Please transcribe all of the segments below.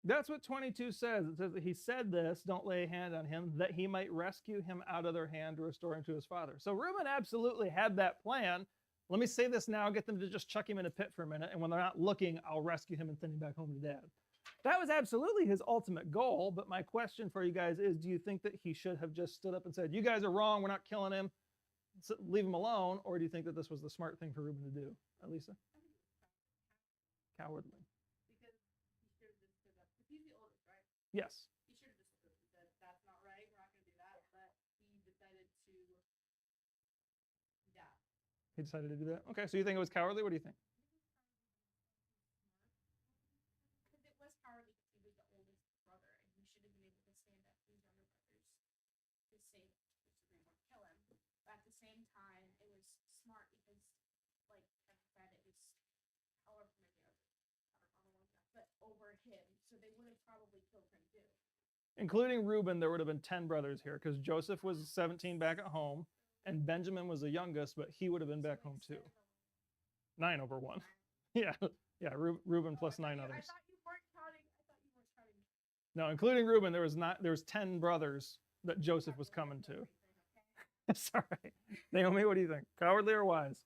That's what 22 says. It says that he said this, don't lay a hand on him, that he might rescue him out of their hand to restore him to his father. So Reuben absolutely had that plan. Let me say this now, get them to just chuck him in a pit for a minute, and when they're not looking, I'll rescue him and send him back home to dad. That was absolutely his ultimate goal, but my question for you guys is, do you think that he should have just stood up and said, you guys are wrong, we're not killing him, leave him alone, or do you think that this was the smart thing for Reuben to do? Elisa? Cowardly. Yes. He should have just said, that's not right, we're not going to do that, but he decided to, yeah. He decided to do that? Okay, so you think it was cowardly? What do you think? Because it was cowardly because he was the oldest brother, and he should have been able to stand up to his younger brothers to save him, so they won't kill him. But at the same time, it was smart because, like Kevin said, it was however many others, I don't know, but over him, so they would have probably killed him too. Including Reuben, there would have been 10 brothers here because Joseph was 17 back at home and Benjamin was the youngest, but he would have been back home too. 9 over 1. Yeah, yeah, Reuben plus 9 others. I thought you weren't counting. No, including Reuben, there was 10 brothers that Joseph was coming to. Sorry. Naomi, what do you think? Cowardly or wise?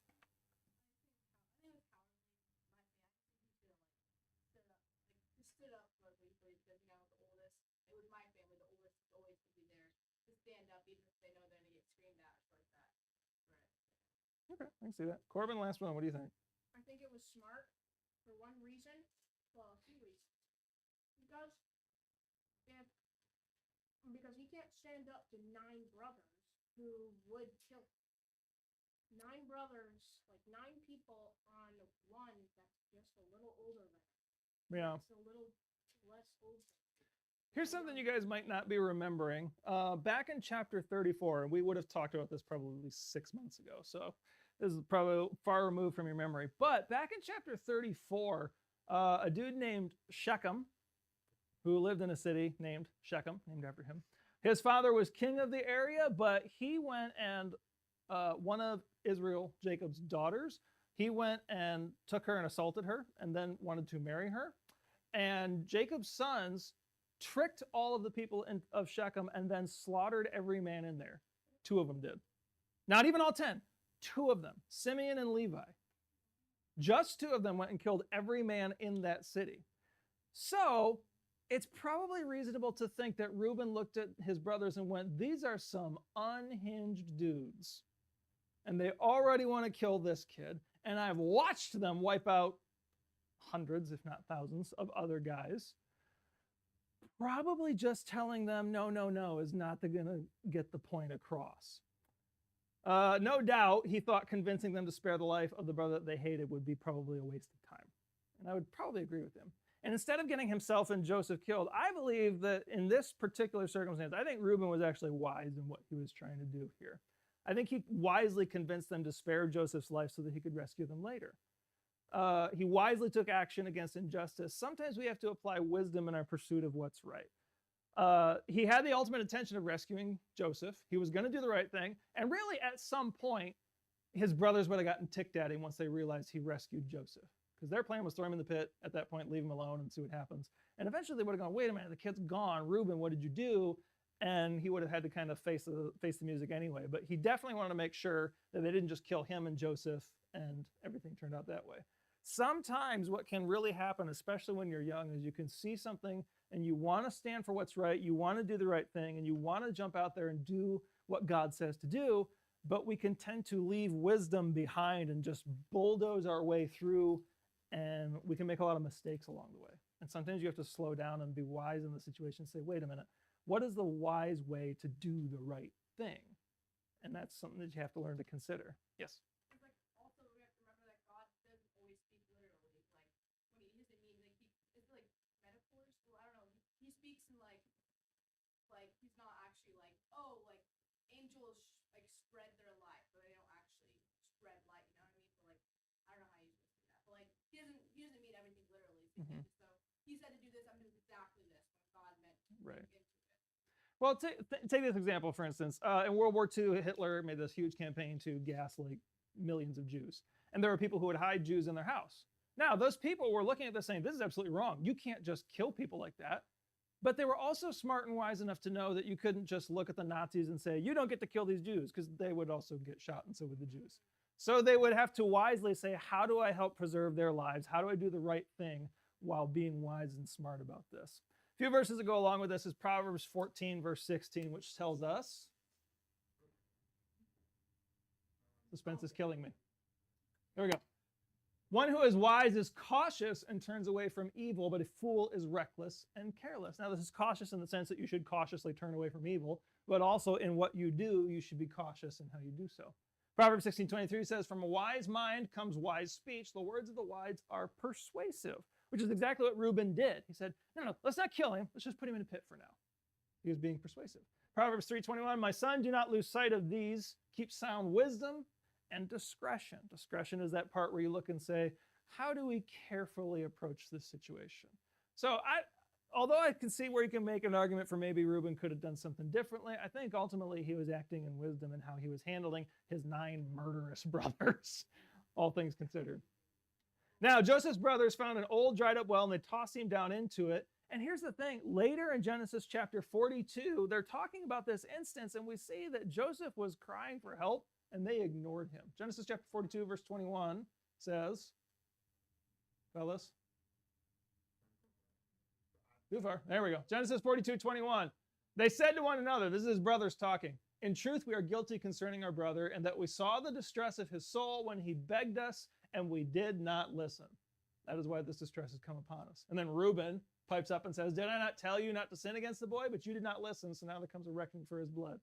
Okay, I can see that. Corbin, last one. What do you think? I think it was smart for one reason. Well, a few reasons. Because he can't stand up to 9 brothers who would kill him. 9 brothers, like 9 people on one that's just a little older than him. Yeah. It's a little less old. Here's something you guys might not be remembering. Back in chapter 34, we would have talked about this probably 6 months ago, so this is probably far removed from your memory. But back in chapter 34, a dude named Shechem, who lived in a city named Shechem, named after him. His father was king of the area, but he went and one of Israel, Jacob's daughters, he went and took her and assaulted her and then wanted to marry her. And Jacob's sons tricked all of the people of Shechem and then slaughtered every man in there. 2 of them did. Not even all 10. 2 of them, Simeon and Levi. Just 2 of them went and killed every man in that city. So it's probably reasonable to think that Reuben looked at his brothers and went, these are some unhinged dudes. And they already want to kill this kid. And I've watched them wipe out hundreds, if not thousands, of other guys. Probably just telling them no, no, no is not going to get the point across. No doubt he thought convincing them to spare the life of the brother that they hated would be probably a waste of time. And I would probably agree with him. And instead of getting himself and Joseph killed, I believe that in this particular circumstance, I think Reuben was actually wise in what he was trying to do here. I think he wisely convinced them to spare Joseph's life so that he could rescue them later. He wisely took action against injustice. Sometimes we have to apply wisdom in our pursuit of what's right. He had the ultimate intention of rescuing Joseph. He was going to do the right thing. And really, at some point, his brothers would have gotten ticked at him once they realized he rescued Joseph. Because their plan was throw him in the pit, at that point, leave him alone and see what happens. And eventually they would have gone, wait a minute, the kid's gone. Reuben, what did you do? And he would have had to kind of face the music anyway. But he definitely wanted to make sure that they didn't just kill him and Joseph and everything turned out that way. Sometimes what can really happen, especially when you're young, is you can see something and you want to stand for what's right, you want to do the right thing, and you want to jump out there and do what God says to do, but we can tend to leave wisdom behind and just bulldoze our way through, and we can make a lot of mistakes along the way. And sometimes you have to slow down and be wise in the situation and say, wait a minute, what is the wise way to do the right thing? And that's something that you have to learn to consider. Yes? Also, we have to remember that God doesn't always speak literally. When he uses it, it's like metaphors. Well, I don't know. He speaks in like he's not actually like, oh, like angels like spread their light, but they don't actually spread light. You know what I mean? So like, I don't know how you use that, but like he doesn't mean everything literally. So he said to do this, I'm doing exactly this when God meant right. Into it. Well, take this example, for instance. In World War II, Hitler made this huge campaign to gas like millions of Jews. And there were people who would hide Jews in their house. Now, those people were looking at this saying, this is absolutely wrong. You can't just kill people like that. But they were also smart and wise enough to know that you couldn't just look at the Nazis and say, you don't get to kill these Jews, because they would also get shot, and so would the Jews. So they would have to wisely say, how do I help preserve their lives? How do I do the right thing while being wise and smart about this? A few verses that go along with this is Proverbs 14, verse 16, which tells us, suspense is killing me. There we go. One who is wise is cautious and turns away from evil, but a fool is reckless and careless. Now, this is cautious in the sense that you should cautiously turn away from evil, but also in what you do, you should be cautious in how you do so. Proverbs 16:23 says, from a wise mind comes wise speech. The words of the wise are persuasive, which is exactly what Reuben did. He said, no, let's not kill him. Let's just put him in a pit for now. He was being persuasive. Proverbs 3:21, my son, do not lose sight of these. Keep sound wisdom and discretion. Discretion is that part where you look and say, how do we carefully approach this situation? So although I can see where you can make an argument for maybe Reuben could have done something differently, I think ultimately he was acting in wisdom in how he was handling his 9 murderous brothers, all things considered. Now, Joseph's brothers found an old dried up well and they tossed him down into it. And here's the thing, later in Genesis chapter 42, they're talking about this instance and we see that Joseph was crying for help and they ignored him. Genesis chapter 42, verse 21 says, fellas, too far. There we go. Genesis 42:21. They said to one another, this is his brothers talking, in truth, we are guilty concerning our brother, and that we saw the distress of his soul when he begged us, and we did not listen. That is why this distress has come upon us. And then Reuben pipes up and says, did I not tell you not to sin against the boy? But you did not listen, so now there comes a reckoning for his blood.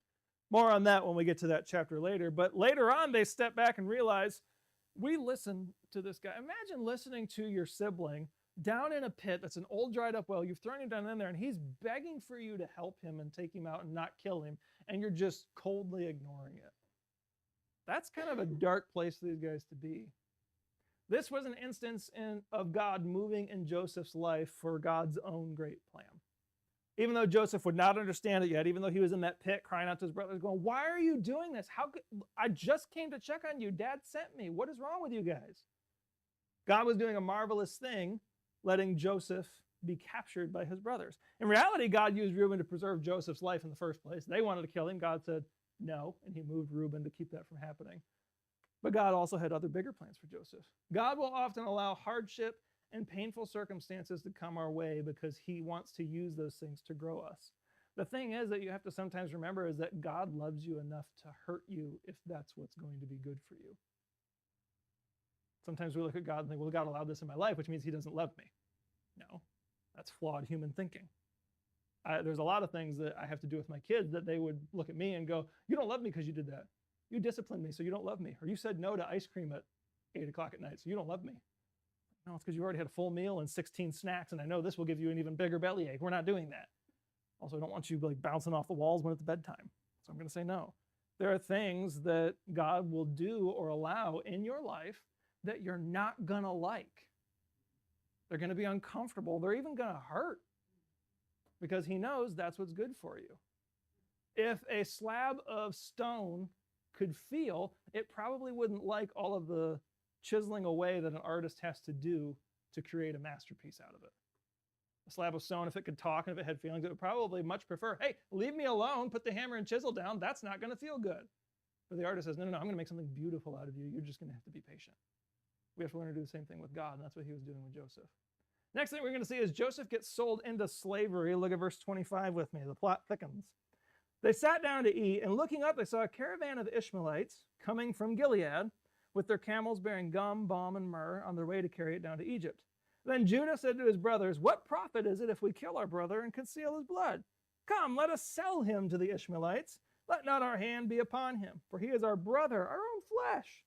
More on that when we get to that chapter later. But later on, they step back and realize, we listened to this guy. Imagine listening to your sibling down in a pit that's an old dried up well. You've thrown him down in there and he's begging for you to help him and take him out and not kill him. And you're just coldly ignoring it. That's kind of a dark place for these guys to be. This was an instance of God moving in Joseph's life for God's own great plan. Even though Joseph would not understand it yet, even though he was in that pit crying out to his brothers going, why are you doing this? I just came to check on you. Dad sent me. What is wrong with you guys? God was doing a marvelous thing, letting Joseph be captured by his brothers. In reality, God used Reuben to preserve Joseph's life in the first place. They wanted to kill him. God said no, and he moved Reuben to keep that from happening. But God also had other bigger plans for Joseph. God will often allow hardship and painful circumstances to come our way because he wants to use those things to grow us. The thing is that you have to sometimes remember is that God loves you enough to hurt you if that's what's going to be good for you. Sometimes we look at God and think, well, God allowed this in my life, which means he doesn't love me. No, that's flawed human thinking. There's a lot of things that I have to do with my kids that they would look at me and go, you don't love me because you did that. You disciplined me, so you don't love me. Or you said no to ice cream at 8 o'clock at night, so you don't love me. No, it's because you already had a full meal and 16 snacks, and I know this will give you an even bigger bellyache. We're not doing that. Also, I don't want you like bouncing off the walls when it's bedtime. So I'm going to say no. There are things that God will do or allow in your life that you're not going to like. They're going to be uncomfortable. They're even going to hurt because he knows that's what's good for you. If a slab of stone could feel, it probably wouldn't like all of the chiseling away that an artist has to do to create a masterpiece out of it. A slab of stone, if it could talk and if it had feelings, it would probably much prefer, hey, leave me alone, put the hammer and chisel down. That's not going to feel good. But the artist says, no, I'm going to make something beautiful out of you. You're just going to have to be patient. We have to learn to do the same thing with God, and that's what he was doing with Joseph. Next thing we're going to see is Joseph gets sold into slavery. Look at verse 25 with me. The plot thickens. They sat down to eat, and looking up, they saw a caravan of Ishmaelites coming from Gilead with their camels bearing gum, balm, and myrrh on their way to carry it down to Egypt. Then Judah said to his brothers, what profit is it if we kill our brother and conceal his blood? Come, let us sell him to the Ishmaelites. Let not our hand be upon him, for he is our brother, our own flesh.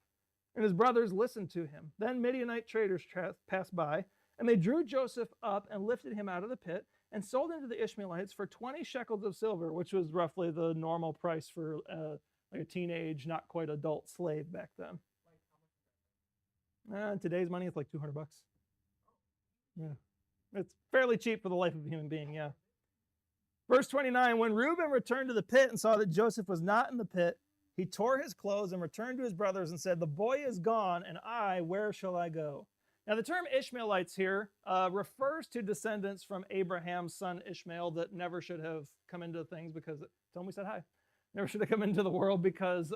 And his brothers listened to him. Then Midianite traders passed by, and they drew Joseph up and lifted him out of the pit and sold him to the Ishmaelites for 20 shekels of silver, which was roughly the normal price for like a teenage, not quite adult slave back then. In today's money, it's like $200. Yeah, it's fairly cheap for the life of a human being, yeah. Verse 29, when Reuben returned to the pit and saw that Joseph was not in the pit, he tore his clothes and returned to his brothers and said, the boy is gone, and I, where shall I go? Now, the term Ishmaelites here refers to descendants from Abraham's son Ishmael that never should have come into things because, tell him we said hi, never should have come into the world because,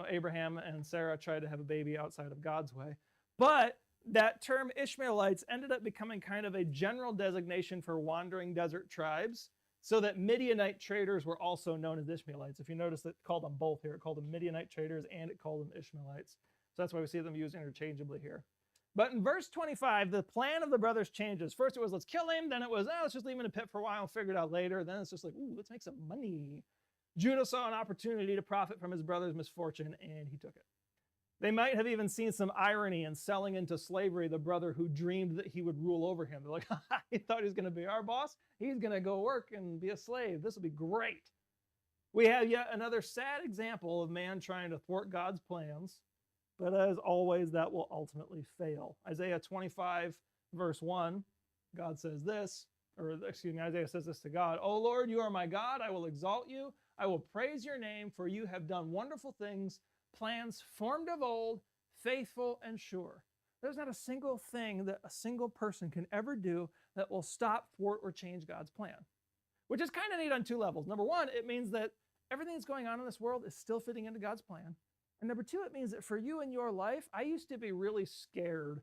Abraham and Sarah tried to have a baby outside of God's way. But that term Ishmaelites ended up becoming kind of a general designation for wandering desert tribes, so that Midianite traders were also known as Ishmaelites. If you notice, it called them both here. It called them Midianite traders and it called them Ishmaelites. So that's why we see them used interchangeably here. But in verse 25, the plan of the brothers changes. First it was, let's kill him. Then it was, let's just leave him in a pit for a while and figure it out later. Then it's just like, ooh, let's make some money. Judah saw an opportunity to profit from his brother's misfortune, and he took it. They might have even seen some irony in selling into slavery the brother who dreamed that he would rule over him. They're like, he thought he was going to be our boss. He's going to go work and be a slave. This will be great. We have yet another sad example of man trying to thwart God's plans. But as always, that will ultimately fail. Isaiah 25, verse 1, God says this, Isaiah says this to God, "O Lord, you are my God. I will exalt you. I will praise your name, for you have done wonderful things, plans formed of old, faithful and sure." There's not a single thing that a single person can ever do that will stop, thwart, or change God's plan, which is kind of neat on two levels. Number one, it means that everything that's going on in this world is still fitting into God's plan. And number two, it means that for you in your life, I used to be really scared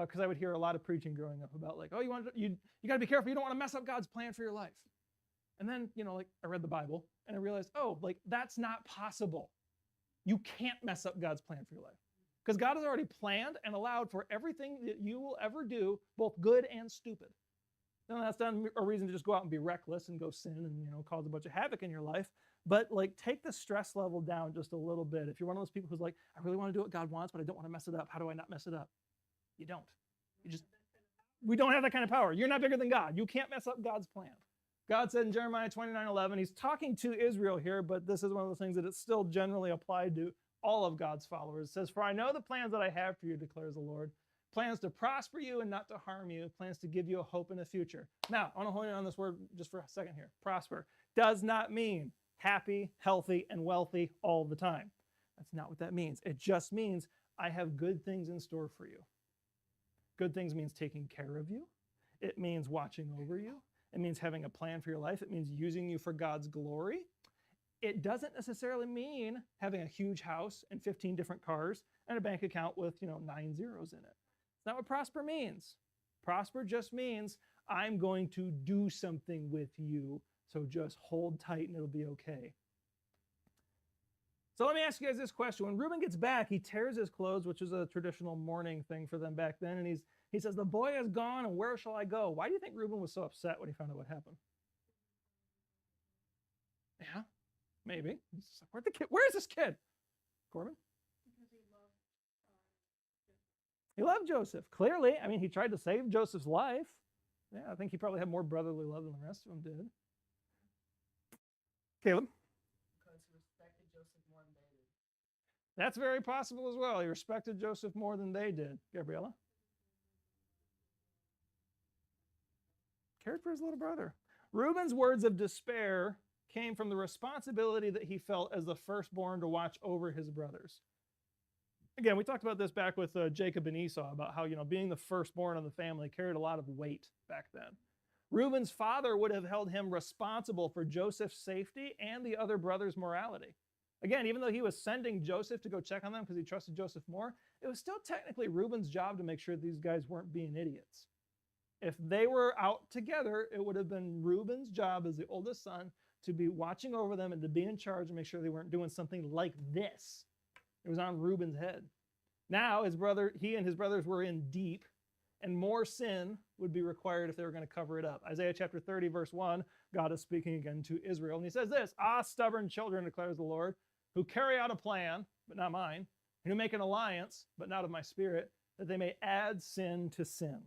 because I would hear a lot of preaching growing up about like, oh, you got to be careful. You don't want to mess up God's plan for your life. And then, I read the Bible and I realized, that's not possible. You can't mess up God's plan for your life because God has already planned and allowed for everything that you will ever do, both good and stupid. Now, that's not a reason to just go out and be reckless and go sin and, cause a bunch of havoc in your life. But take the stress level down just a little bit. If you're one of those people who's like, I really want to do what God wants, but I don't want to mess it up. How do I not mess it up? You don't. We don't have that kind of power. You're not bigger than God. You can't mess up God's plan. God said in Jeremiah 29:11, he's talking to Israel here, but this is one of those things that it's still generally applied to all of God's followers. It says, "For I know the plans that I have for you, declares the Lord. Plans to prosper you and not to harm you. Plans to give you a hope in the future." Now, I want to hone in on this word just for a second here. Prosper does not mean happy, healthy, and wealthy all the time. That's not what that means. It just means I have good things in store for you. Good things means taking care of you. It means watching over you. It means having a plan for your life. It means using you for God's glory. It doesn't necessarily mean having a huge house and 15 different cars and a bank account with, 9 zeros in it. That's not what prosper means. Prosper just means I'm going to do something with you. So just hold tight and it'll be okay. So let me ask you guys this question. When Reuben gets back, he tears his clothes, which is a traditional mourning thing for them back then. And he says, "The boy is gone, and where shall I go?" Why do you think Reuben was so upset when he found out what happened? Yeah, maybe. He's just like, where is this kid? Corbin? Because he loved He loved Joseph. Clearly, he tried to save Joseph's life. Yeah, I think he probably had more brotherly love than the rest of them did. Caleb? Because he respected Joseph more than they did. That's very possible as well. He respected Joseph more than they did. Gabriella? Cared for his little brother. Reuben's words of despair came from the responsibility that he felt as the firstborn to watch over his brothers. Again, we talked about this back with Jacob and Esau, about how, being the firstborn of the family carried a lot of weight back then. Reuben's father would have held him responsible for Joseph's safety and the other brothers' morality. Again, even though he was sending Joseph to go check on them because he trusted Joseph more, it was still technically Reuben's job to make sure these guys weren't being idiots. If they were out together, it would have been Reuben's job as the oldest son to be watching over them and to be in charge and make sure they weren't doing something like this. It was on Reuben's head. Now, he and his brothers were in deep, and more sin would be required if they were going to cover it up. Isaiah chapter 30, verse 1, God is speaking again to Israel. And he says this, "Ah, stubborn children, declares the Lord, who carry out a plan, but not mine, and who make an alliance, but not of my spirit, that they may add sin to sin."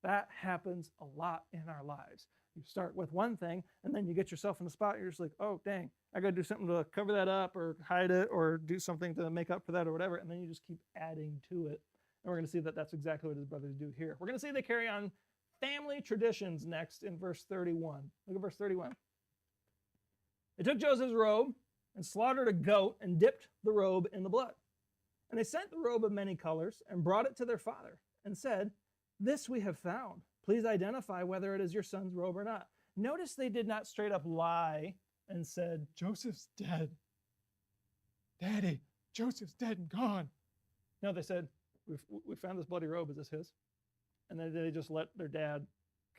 That happens a lot in our lives. You start with one thing, and then you get yourself in a spot, you're just like, oh, dang, I got to do something to cover that up or hide it or do something to make up for that or whatever, and then you just keep adding to it. And we're going to see that that's exactly what his brothers do here. We're going to see they carry on family traditions next in verse 31. Look at verse 31. "They took Joseph's robe and slaughtered a goat and dipped the robe in the blood. And they sent the robe of many colors and brought it to their father. and said, "This we have found. Please identify whether it is your son's robe or not." Notice they did not straight up lie and said, "Joseph's dead. Daddy, Joseph's dead and gone." No, they said, we found this bloody robe. Is this his? And then they just let their dad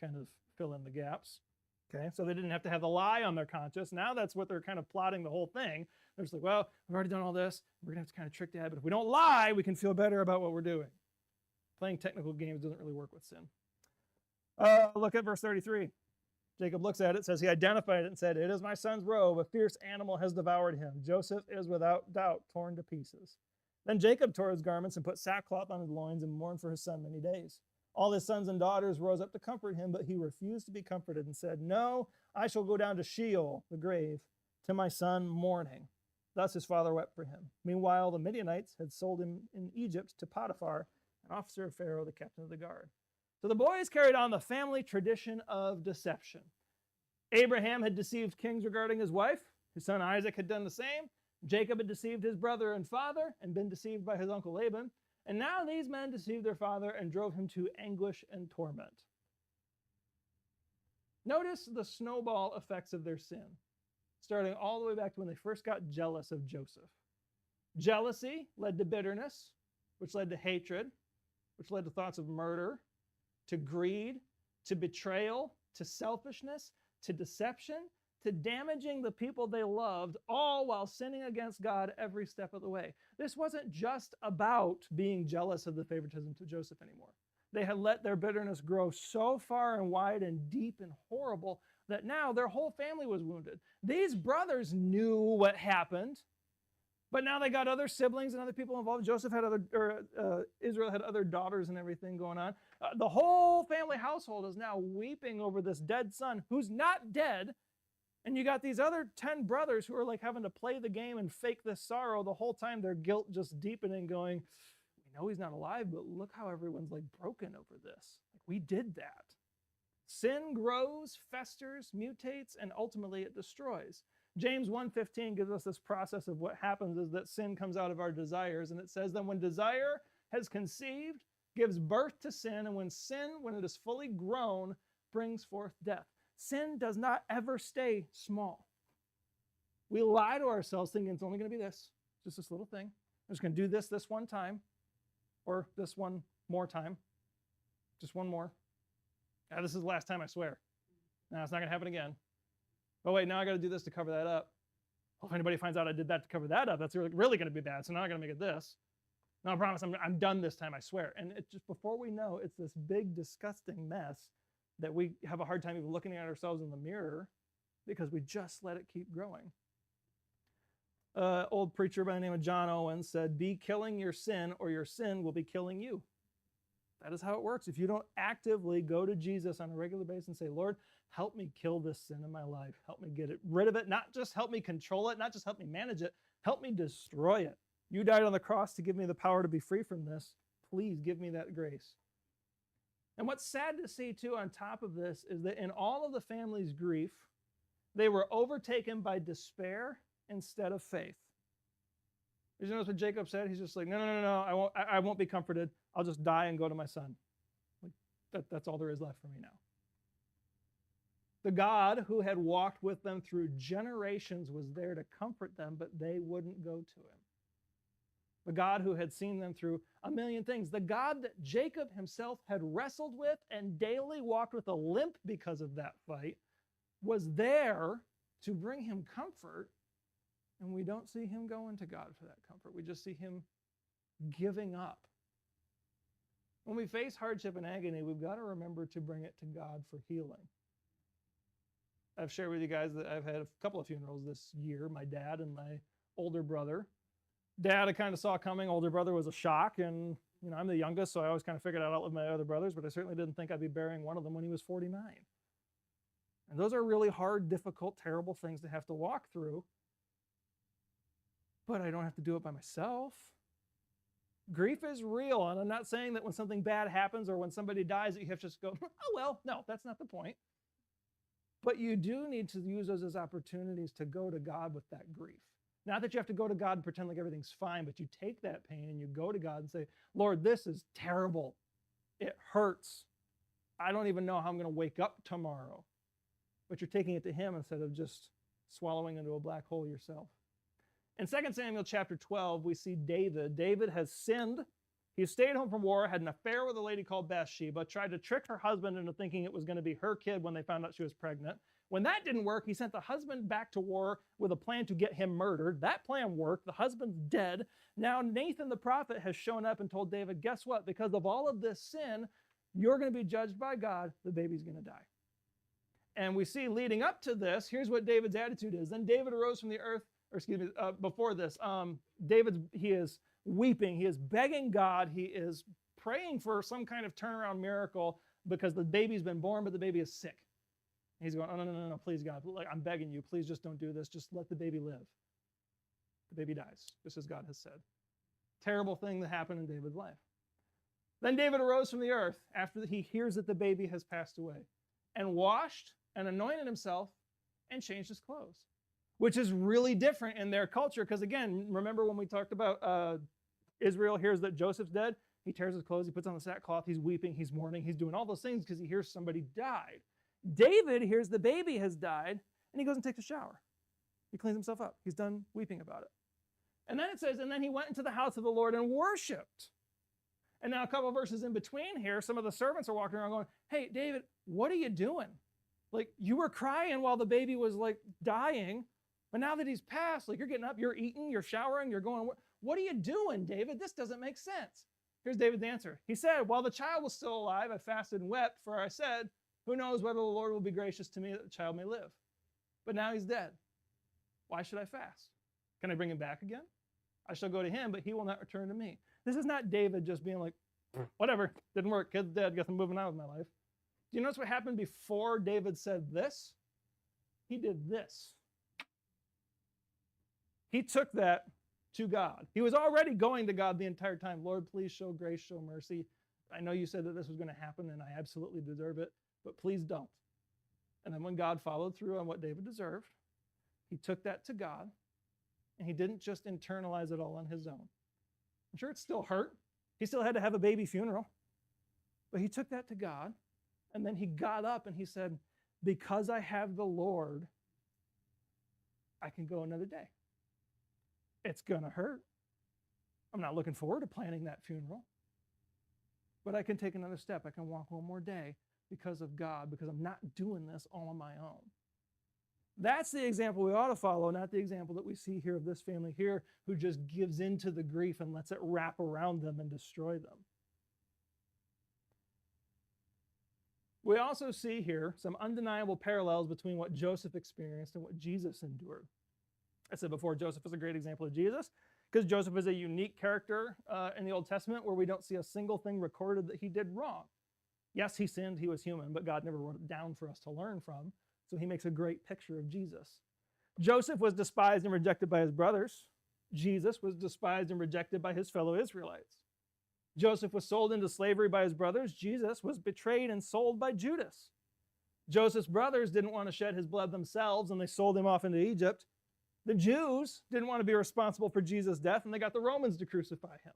kind of fill in the gaps. Okay, so they didn't have to have the lie on their conscience. Now that's what they're kind of plotting the whole thing. They're just like, well, we've already done all this. We're going to have to kind of trick dad. But if we don't lie, we can feel better about what we're doing. Playing technical games doesn't really work with sin. Look at verse 33. Jacob looks at it, says he identified it and said, "It is my son's robe. A fierce animal has devoured him. Joseph is without doubt torn to pieces." Then Jacob tore his garments and put sackcloth on his loins and mourned for his son many days. All his sons and daughters rose up to comfort him, but he refused to be comforted and said, "No, I shall go down to Sheol, the grave, to my son mourning." Thus his father wept for him. Meanwhile, the Midianites had sold him in Egypt to Potiphar, an officer of Pharaoh, the captain of the guard. So the boys carried on the family tradition of deception. Abraham had deceived kings regarding his wife. His son Isaac had done the same. Jacob had deceived his brother and father and been deceived by his uncle Laban. And now these men deceived their father and drove him to anguish and torment. Notice the snowball effects of their sin, starting all the way back to when they first got jealous of Joseph. Jealousy led to bitterness, which led to hatred, which led to thoughts of murder, to greed, to betrayal, to selfishness, to deception, to damaging the people they loved, all while sinning against God every step of the way. This wasn't just about being jealous of the favoritism to Joseph anymore. They had let their bitterness grow so far and wide and deep and horrible that now their whole family was wounded. These brothers knew what happened, but now they got other siblings and other people involved. Israel had other daughters and everything going on. The whole family household is now weeping over this dead son who's not dead. And you got these other 10 brothers who are like having to play the game and fake this sorrow the whole time, their guilt just deepening, going, "We know he's not alive, but look how everyone's like broken over this. Like, we did that." Sin grows, festers, mutates, and ultimately it destroys. James 1:15 gives us this process of what happens is that sin comes out of our desires. And it says that when desire has conceived, gives birth to sin, and when sin, when it is fully grown, brings forth death. Sin does not ever stay small. We lie to ourselves thinking it's only going to be this, just this little thing. I'm just going to do this one time, or this one more time, just one more. This is the last time, I swear. Now it's not going to happen again. Oh wait, now I got to do this to cover that up. Well, if anybody finds out I did that to cover that up, that's really going to be bad. So now I'm going to make it this. No, I promise I'm done this time, I swear. And it just, before we know, it's this big, disgusting mess that we have a hard time even looking at ourselves in the mirror because we just let it keep growing. Old preacher by the name of John Owen said, "Be killing your sin or your sin will be killing you." That is how it works. If you don't actively go to Jesus on a regular basis and say, "Lord, help me kill this sin in my life. Help me get rid of it. Not just help me control it, not just help me manage it, help me destroy it. You died on the cross to give me the power to be free from this. Please give me that grace." And what's sad to see too on top of this is that in all of the family's grief, they were overtaken by despair instead of faith. Did you notice what Jacob said? He's just like, no, I won't be comforted. I'll just die and go to my son. Like, that's all there is left for me now. The God who had walked with them through generations was there to comfort them, but they wouldn't go to him. The God who had seen them through a million things. The God that Jacob himself had wrestled with and daily walked with a limp because of that fight was there to bring him comfort. And we don't see him going to God for that comfort. We just see him giving up. When we face hardship and agony, we've got to remember to bring it to God for healing. I've shared with you guys that I've had a couple of funerals this year, my dad and my older brother. Dad I kind of saw coming. Older brother was a shock, and I'm the youngest, so I always kind of figured I'd outlive my other brothers, but I certainly didn't think I'd be burying one of them when he was 49. And those are really hard, difficult, terrible things to have to walk through. But I don't have to do it by myself. Grief is real, and I'm not saying that when something bad happens or when somebody dies that you have to just go, "Oh well," no, that's not the point. But you do need to use those as opportunities to go to God with that grief. Not that you have to go to God and pretend like everything's fine, but you take that pain and you go to God and say, "Lord, this is terrible. It hurts. I don't even know how I'm going to wake up tomorrow. But you're taking it to him instead of just swallowing into a black hole yourself. In 2 Samuel chapter 12, we see David. David has sinned. He stayed home from war, had an affair with a lady called Bathsheba, tried to trick her husband into thinking it was going to be her kid when they found out she was pregnant. When that didn't work, he sent the husband back to war with a plan to get him murdered. That plan worked. The husband's dead. Now Nathan the prophet has shown up and told David, guess what? Because of all of this sin, you're going to be judged by God. The baby's going to die. And we see leading up to this, here's what David's attitude is. Then David arose from the earth, before this, he is weeping. He is begging God. He is praying for some kind of turnaround miracle because the baby's been born, but the baby is sick. He's going, oh, no, please, God. I'm begging you. Please just don't do this. Just let the baby live. The baby dies, just as God has said. Terrible thing that happened in David's life. Then David arose from the earth after he hears that the baby has passed away and washed and anointed himself and changed his clothes, which is really different in their culture. Because again, remember when we talked about Israel hears that Joseph's dead? He tears his clothes, he puts on the sackcloth, he's weeping, he's mourning, he's doing all those things because he hears somebody died. David hears the baby has died, and he goes and takes a shower. He cleans himself up. He's done weeping about it. And then it says, and then he went into the house of the Lord and worshiped. And now a couple of verses in between here, some of the servants are walking around going, hey, David, what are you doing? Like, you were crying while the baby was, like, dying, but now that he's passed, like, you're getting up, you're eating, you're showering, you're going, what are you doing, David? This doesn't make sense. Here's David's answer. He said, while the child was still alive, I fasted and wept, for I said, who knows whether the Lord will be gracious to me that the child may live? But now he's dead. Why should I fast? Can I bring him back again? I shall go to him, but he will not return to me. This is not David just being like, whatever, didn't work, kid's dead, guess I'm moving on with my life. Do you notice what happened before David said this? He did this. He took that to God. He was already going to God the entire time. Lord, please show grace, show mercy. I know you said that this was going to happen and I absolutely deserve it, but please don't. And then when God followed through on what David deserved, he took that to God and he didn't just internalize it all on his own. I'm sure it still hurt. He still had to have a baby funeral, but he took that to God and then he got up and he said, because I have the Lord, I can go another day. It's going to hurt. I'm not looking forward to planning that funeral, but I can take another step. I can walk one more day because of God, because I'm not doing this all on my own. That's the example we ought to follow, not the example that we see here of this family here who just gives into the grief and lets it wrap around them and destroy them. We also see here some undeniable parallels between what Joseph experienced and what Jesus endured. I said before, Joseph is a great example of Jesus because Joseph is a unique character in the Old Testament where we don't see a single thing recorded that he did wrong. Yes, he sinned, he was human, but God never wrote it down for us to learn from. So he makes a great picture of Jesus. Joseph was despised and rejected by his brothers. Jesus was despised and rejected by his fellow Israelites. Joseph was sold into slavery by his brothers. Jesus was betrayed and sold by Judas. Joseph's brothers didn't want to shed his blood themselves, and they sold him off into Egypt. The Jews didn't want to be responsible for Jesus' death, and they got the Romans to crucify him.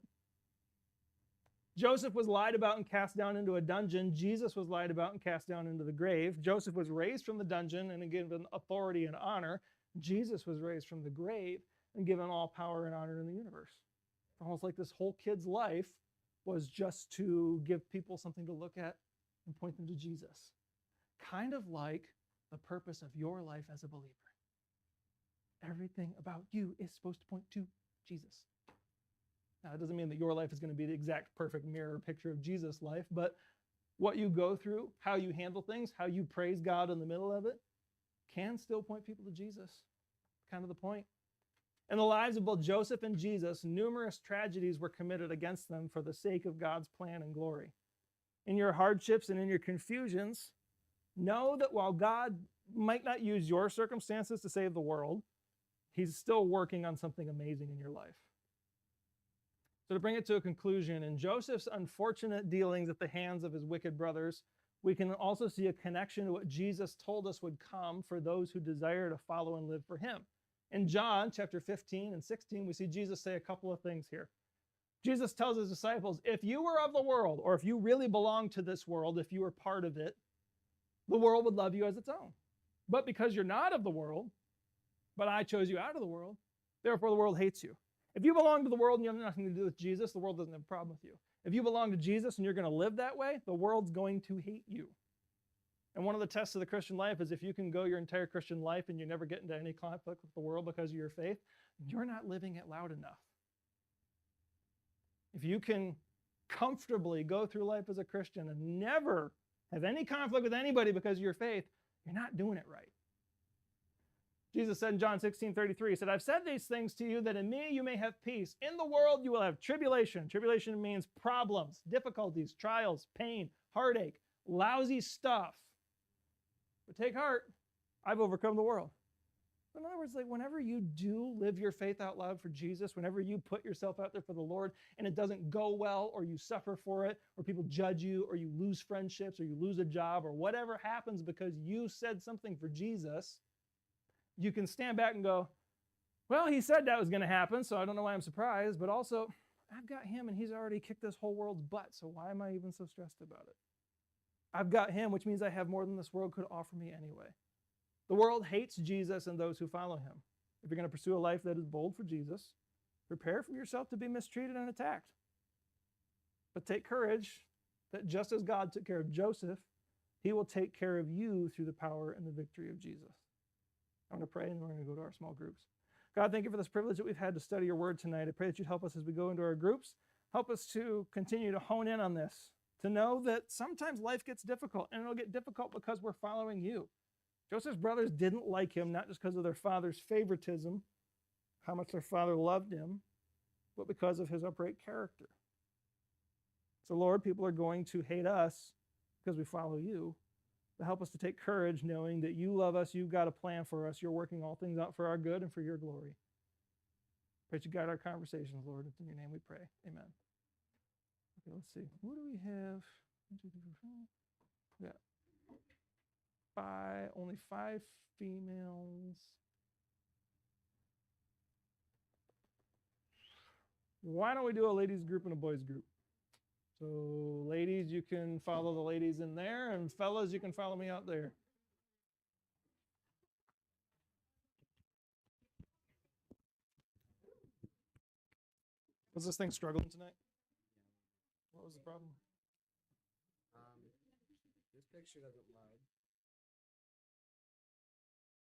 Joseph was lied about and cast down into a dungeon. Jesus was lied about and cast down into the grave. Joseph was raised from the dungeon and given authority and honor. Jesus was raised from the grave and given all power and honor in the universe. Almost like this whole kid's life was just to give people something to look at and point them to Jesus. Kind of like the purpose of your life as a believer. Everything about you is supposed to point to Jesus. Now, it doesn't mean that your life is going to be the exact perfect mirror picture of Jesus' life, but what you go through, how you handle things, how you praise God in the middle of it, can still point people to Jesus. Kind of the point. In the lives of both Joseph and Jesus, numerous tragedies were committed against them for the sake of God's plan and glory. In your hardships and in your confusions, know that while God might not use your circumstances to save the world, He's still working on something amazing in your life. So to bring it to a conclusion, in Joseph's unfortunate dealings at the hands of his wicked brothers, we can also see a connection to what Jesus told us would come for those who desire to follow and live for him. In John chapter 15 and 16, we see Jesus say a couple of things here. Jesus tells his disciples, if you were of the world, or if you really belong to this world, if you were part of it, the world would love you as its own. But because you're not of the world, but I chose you out of the world, therefore the world hates you. If you belong to the world and you have nothing to do with Jesus, the world doesn't have a problem with you. If you belong to Jesus and you're going to live that way, the world's going to hate you. And one of the tests of the Christian life is if you can go your entire Christian life and you never get into any conflict with the world because of your faith, you're not living it loud enough. If you can comfortably go through life as a Christian and never have any conflict with anybody because of your faith, you're not doing it right. Jesus said in John 16:33, he said, I've said these things to you that in me you may have peace. In the world you will have tribulation. Tribulation means problems, difficulties, trials, pain, heartache, lousy stuff. But take heart, I've overcome the world. In other words, like whenever you do live your faith out loud for Jesus, whenever you put yourself out there for the Lord and it doesn't go well, or you suffer for it, or people judge you, or you lose friendships, or you lose a job, or whatever happens because you said something for Jesus, you can stand back and go, well, he said that was going to happen, so I don't know why I'm surprised, but also I've got him and he's already kicked this whole world's butt, so why am I even so stressed about it? I've got him, which means I have more than this world could offer me anyway. The world hates Jesus and those who follow him. If you're going to pursue a life that is bold for Jesus, prepare for yourself to be mistreated and attacked. But take courage that just as God took care of Joseph, he will take care of you through the power and the victory of Jesus. I'm going to pray and then we're going to go to our small groups. God, thank you for this privilege that we've had to study your word tonight. I pray that you'd help us as we go into our groups. Help us to continue to hone in on this, to know that sometimes life gets difficult, and it'll get difficult because we're following you. Joseph's brothers didn't like him, not just because of their father's favoritism, how much their father loved him, but because of his upright character. So, Lord, people are going to hate us because we follow you. But help us to take courage knowing that you love us, you've got a plan for us, you're working all things out for our good and for your glory. Pray that you guide our conversations, Lord. It's in your name we pray. Amen. Okay, let's see. What do we have? 1, 2, 3, 4, 5. We got only 5 females. Why don't we do a ladies group and a boys group? So ladies, you can follow the ladies in there, and fellas, you can follow me out there. Was this thing struggling tonight? What was the problem? This picture doesn't line